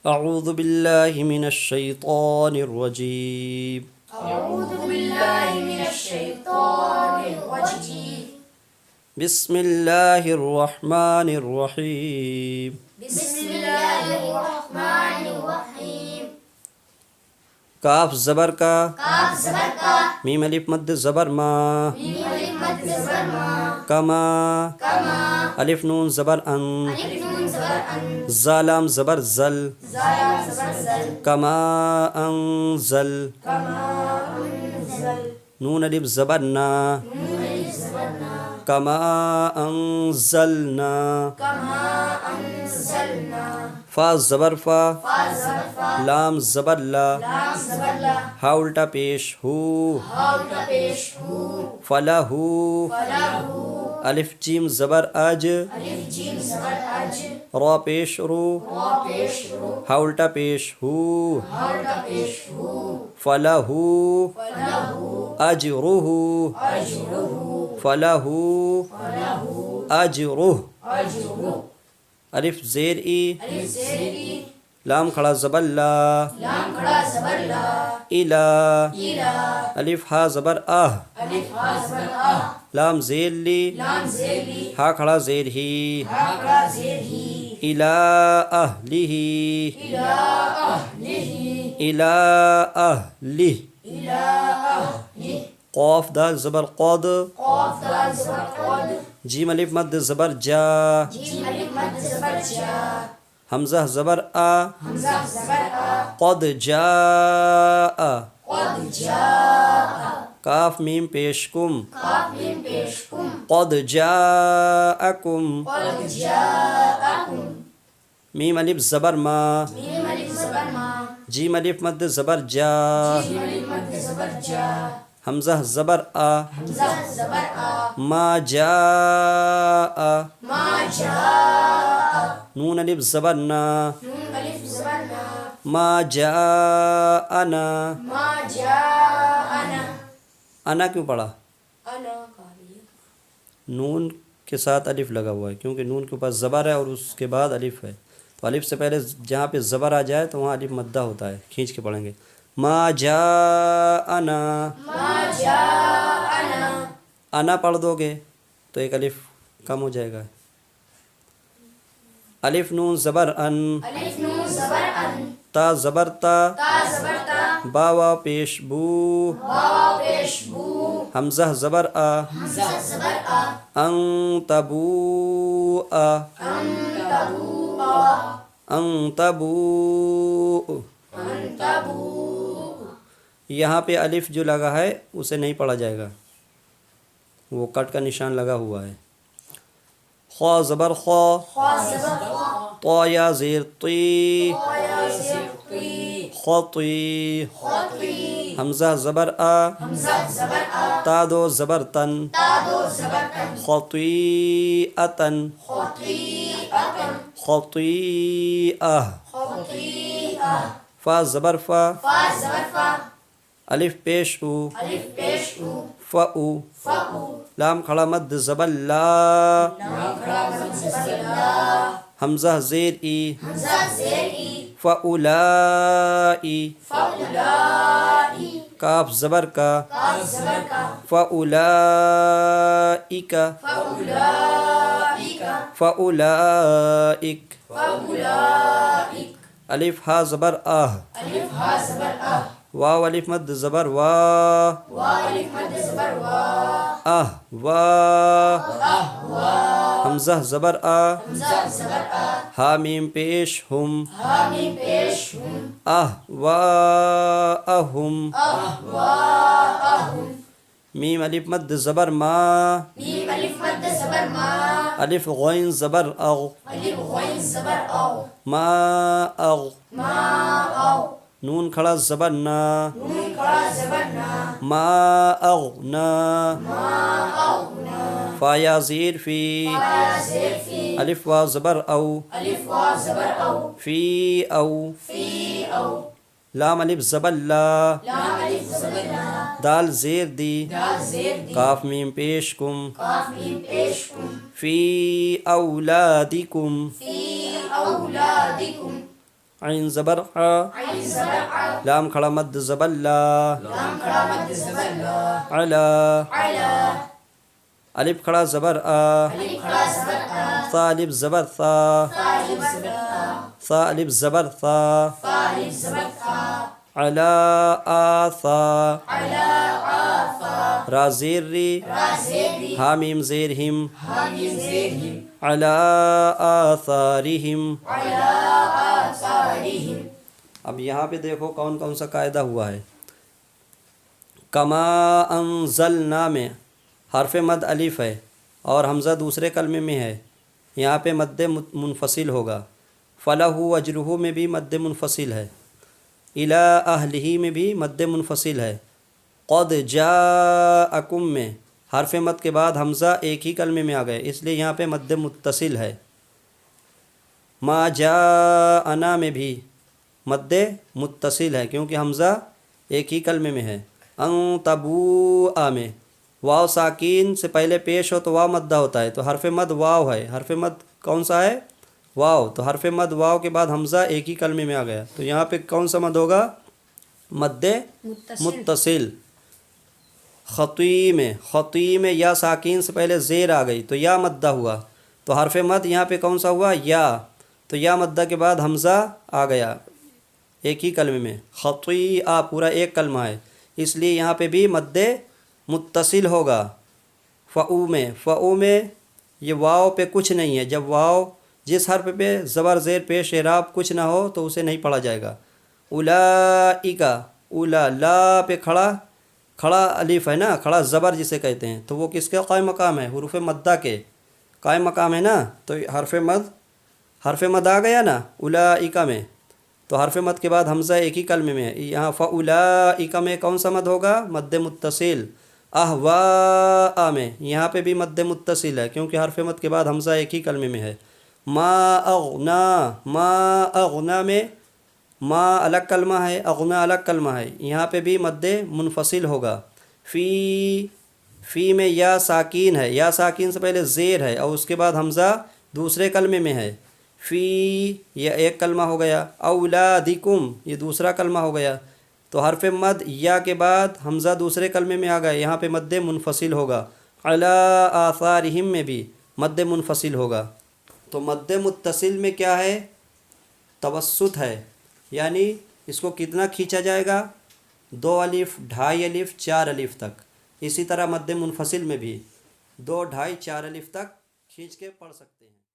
اعوذ باللہ من الشیطان الرجیم أعوذ بالله من الشيطان الرجيم. بسم اللہ الرحمن الرحیم بسم الله الرحمن الرحيم. کاف زبر کا، قاف زبر کا، میم الف مد زبر ما، میم الف مد زبر ما، کما، کما، الف نون زبر ان، الف نون زبر ان، زالام زبر زل، زال زبر زل، کما انزل، کما انزل، نون الف زبر نا، نون الف زبر نا، کما انزلنا، کما انزلنا، فا زبر فا، فا زبر فا، لام زبر لا، لام زبر لا، ہا الٹا پیش ہو، ہا الٹا پیش ہو، فلا ہو، فلا ہو، الف جیم زبر اج، الف جیم زبر اج، را پیش رو، را پیش رو، ہا الٹا پیش ہو، ہا الٹا پیش ہو، فلا ہو، فلا ہو، اجرہ، اجرہ، فلا ہو، فلا ہو، اجرہ، اجرہ، الف زیر ای، الف زیر ای، لام کھڑا زبر لا، لام کھڑا زبر لا، الا، ایلا، الف ہا زبر آہ، الف ہا زبر آ، لام زیر لی، لام زیر لی، ہا کھڑا زیر ہی، ہا کھڑا زیر ہی، الا اہلہ، الا اہلہ، الا اہلہ، الا اہلہ، قاف دال زبر قاد، قاف دال زبر قاد، جیم الف مد زبر جا، جیم الف مد زبر جا، حمزہ زبر آ، حمزہ زبر آ، قد جاء، قد جاء، کاف میم پیش کم، کاف میم پیش کم، قد جاءکم، قد جاءکم، میم الف زبر ما، میم الف زبر ما، جیم الف مد زبر جا، جیم الف مد زبر جا، حمزہ زبر آ، حمزہ زبر آ، ما جاء، ما جاء، نون الف زبر نا، نون الف زبر نا، ما جاءنا، ما جاءنا، انا کیوں پڑھا؟ انا قاریہ، نون کے ساتھ الف لگا ہوا ہے کیونکہ نون کے اوپر زبر ہے اور اس کے بعد الف ہے، تو الف سے پہلے جہاں پہ زبر آ جائے تو وہاں الف مدہ ہوتا ہے، کھینچ کے پڑھیں گے، ما جاءنا، ما جاءنا، انا پڑھ دو گے تو ایک الف کم ہو جائے گا، الف نون زبر ان، الف نون زبر ان، تا زبر تا، تا زبر تا، با وا پیش بو، واو پیش بو، حمزہ زبر آ، حمزہ زبر آ، ان تبو آ، انت بو، ان تبو، انت بو، یہاں پہ الف جو لگا ہے اسے نہیں پڑھا جائے گا، وہ کٹ کا نشان لگا ہوا ہے، خا زبر خا، خا زبر خا، طا یا زیر طی، طایا زیر قی، خطی، خطی، حمزہ زبر آ، حمزہ زبر آ، تا دو زبر تن، تا دو زبر تن، خطیئتن، خطیئتن، خطیئہ، خطیئہ، فا زبر فا، فا زبر فا، الف پیش او، الف پیش او، فاو، فاو، لام کھڑا مد زبر لا، لام کھڑا مد زبر لا، حمزہ زیر ای، حمزہ زیر ای، فاولائی، فاولائی، کاف زبر کا، کاف زبر کا، فاولائک، فاولائک، فاولائک، فاولائک، الف ہا زبر آہ، الف ہا زبر آ، واو الف مد زبر وا، واو الف مد زبر وا، آہ وا، حمزہ زبر آ، حمزہ زبر آ، ہا میم پیش ہم، ہا میم پیش ہم، آہ وا اہم، اہواہم، میم الف مد زبر ما، میم الف مد زبر ما، الف غین زبر اغ، الف غین زبر او، ما اغ، ما او، نون کھڑا زبر نا، نون کھڑا زبر نا، ما اغنا، ما اغنا، فا یا زیر فی، فایا زیر فی، الف وا زبر او، الف وا زبر او، فی او، فی او، لام الف زبر لا، لام الف زبر لا، دال زیر دی، دال زیر دی، کاف میم پیش کم، کاف میم پیش کم، فی اولادکم، فی اولادکم، عین زبر ع، عین زبر ع، لام کھڑا مد زبر لا، لام کھڑا مد زبر لا، علا، علا، الف کھڑا زبر آ، الف کھڑا زبر آ، ثا الف زبر ثا، تا الف زبر تا، ثا الف زبر ثا، فا الف زبر فا، علا آ ثا، علا آفا، را زیر ری، را زیر ری، ہا میم زیر ہم، حامیم زیر ہم، علا آثارہم۔ علا آثارہم۔ اب یہاں پہ دیکھو کون کون سا قاعدہ ہوا ہے۔ کما انزلنا میں حرف مد الف ہے اور حمزہ دوسرے کلمے میں ہے، یہاں پہ مد منفصل ہوگا۔ فلہ اجرہ میں بھی مد منفصل ہے، الی اہلہ میں بھی مد منفصل ہے۔ قد جاءکم میں حرف مد کے بعد حمزہ ایک ہی کلمے میں آ گئے، اس لیے یہاں پہ مد متصل ہے۔ ما جاءنا میں بھی مد متصل ہے کیونکہ حمزہ ایک ہی کلمے میں ہے۔ ان تبوء میں واو ساکین سے پہلے پیش ہو تو واو مدہ ہوتا ہے، تو حرف مد واو ہے، حرف مد کون سا ہے؟ واو، تو حرف مد واو کے بعد حمزہ ایک ہی کلمے میں آ گیا، تو یہاں پہ کون سا مد ہوگا؟ مد متصل۔ خطی میں یا ساکین سے پہلے زیر آ گئی تو یا مدہ ہوا، تو حرف مد یہاں پہ کون سا ہوا؟ یا، تو یا مدہ کے بعد حمزہ آ گیا ایک ہی کلمے میں۔ خطیئہ پورا ایک کلمہ ہے، اس لیے یہاں پہ بھی مد متصل ہوگا۔ فعو میں یہ واو پہ کچھ نہیں ہے، جب واو جس حرف پہ زبر زیر پیش اعراب کچھ نہ ہو تو اسے نہیں پڑھا جائے گا۔ اولئک، اولا لا پہ کھڑا الف ہے نا، کھڑا زبر جسے کہتے ہیں، تو وہ کس کے قائم مقام ہے؟ حروف مدہ کے قائم مقام ہے نا، تو حرف مد آ گیا نا اولئک میں، تو حرف مد کے بعد حمزہ ایک ہی کلمے میں ہے۔ یہاں فاولئک میں کون سا مد ہوگا؟ مد متصل۔ اہواء میں یہاں پہ بھی مد متصل ہے کیونکہ حرف مد کے بعد حمزہ ایک ہی کلمے میں ہے۔ ما اغنا میں ما الگ کلمہ ہے، اغنا الگ کلمہ ہے، یہاں پہ بھی مد منفصل ہوگا۔ فی میں یا ساکین ہے، یا ساکین سے پہلے زیر ہے اور اس کے بعد حمزہ دوسرے کلمے میں ہے۔ فی یہ ایک کلمہ ہو گیا، اولادکم یہ دوسرا کلمہ ہو گیا، تو حرف مد یا کے بعد حمزہ دوسرے کلمے میں آ گیا، یہاں پہ مد منفصل ہوگا۔ علی آثارہم میں بھی مد منفصل ہوگا۔ تو مد متصل میں کیا ہے؟ توسط ہے، یعنی اس کو کتنا کھینچا جائے گا؟ 2 الف، 2.5 الف، 4 الف تک۔ اسی طرح مد منفصل میں بھی 2، 2.5، 4 الف تک کھینچ کے پڑھ سکتے ہیں۔